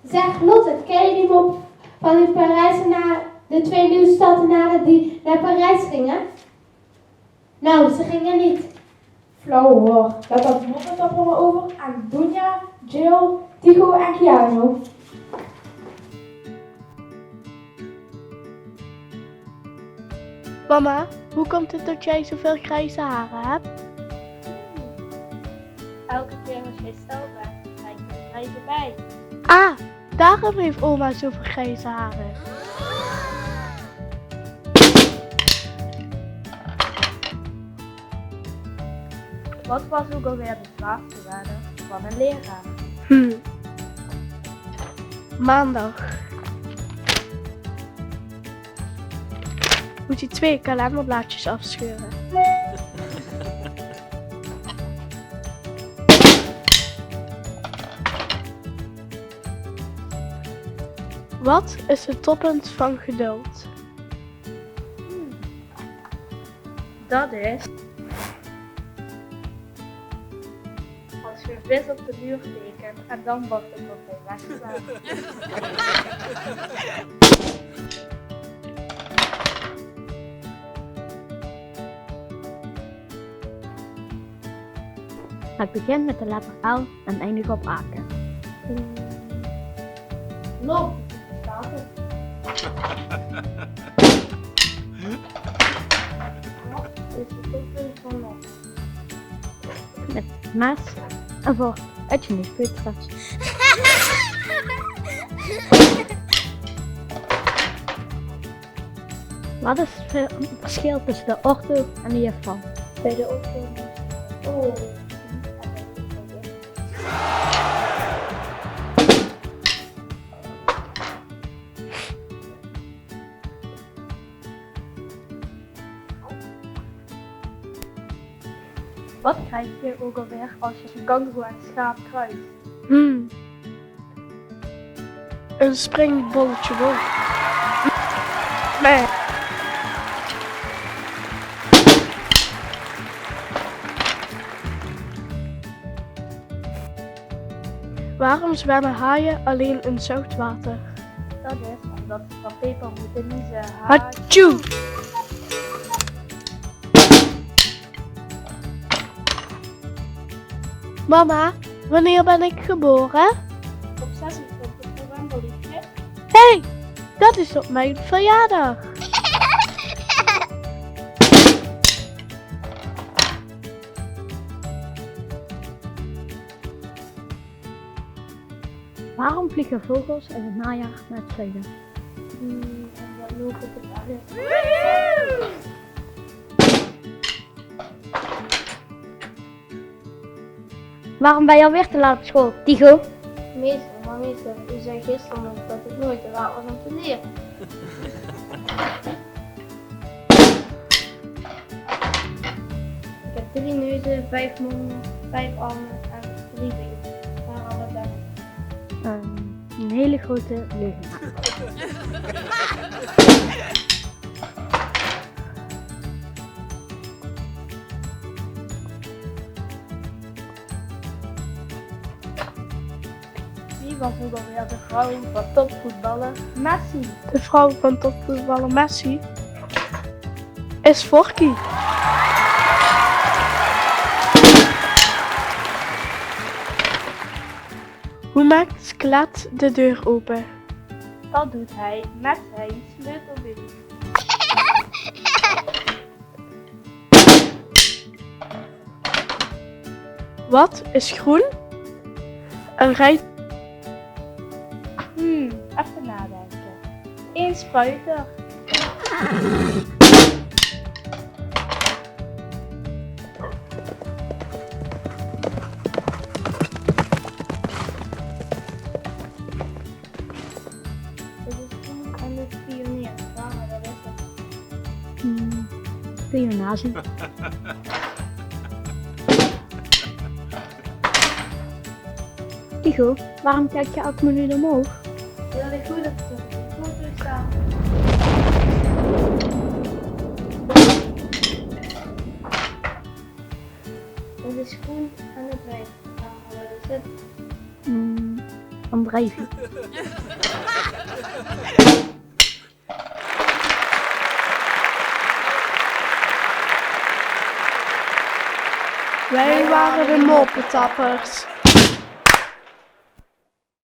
Zeg Lotte, ken je die mop van die Parijzenaren, de 2 Nieuwsteltenaren die naar Parijs gingen? Nou, ze gingen niet. Flauw hoor, dat moppen toch maar over aan Dunja, Jill, Tycho en Keanu. Mama, hoe komt het dat jij zoveel grijze haren hebt? Elke keer als jij stil bent, krijg je er grijze bij. Ah, daarom heeft oma zoveel grijze haren. Wat was ook alweer de zwaarste waarde van een leraar? Maandag. Moet je 2 kalenderblaadjes afscheuren. Wat is het toppunt van geduld? Dat is als je vis op de muur tekent en dan wordt het op de weggeslaan. Het begint met de letter L en eindigt op Aken. Lop, staat het. Wat is het toppunt van nog? Met mes en voor uit je nieuwspeuters. Wat is het verschil tussen de ortho en de juffrouw? Bij de opvoeding. Oh. Wat krijg je ook alweer als je een kangoeroe en een schaap kruist? Een springbolletje wol. Nee. Waarom zwemmen haaien alleen in zout water? Dat is omdat ze van peper moeten niezen. Hatsjoe! Mama, wanneer ben ik geboren? Op 26 november, liefje. Hé, dat is op mijn verjaardag. Waarom vliegen vogels in het najaar met vliegen? En dat lopen te pakken. Waarom ben je alweer te laat op school, Tycho? Meester, u zei gisteren nog dat het nooit te laat was om te leren. Ik heb 3 neuzen, 5 monden, 5 armen en 3 benen. Waar alle ben ik? Een hele grote leugenaar. Wie was ook alweer de vrouw van topvoetballer Messi? De vrouw van topvoetballer Messi is Forky. Hoe maakt het skelet de deur open? Dat doet hij met zijn sleutelbeen. Wat is groen? Een rij. Even nadenken. 1 spuiter. Dat is groen en de pionier. Waarom dat is het? Spionazie. Tycho, waarom kijk je elke minuut omhoog? Wil ik goed op de foto staan? Dat is groen en het rijdt. Waarom dat is het? van drijven. Wij waren de moppetappers.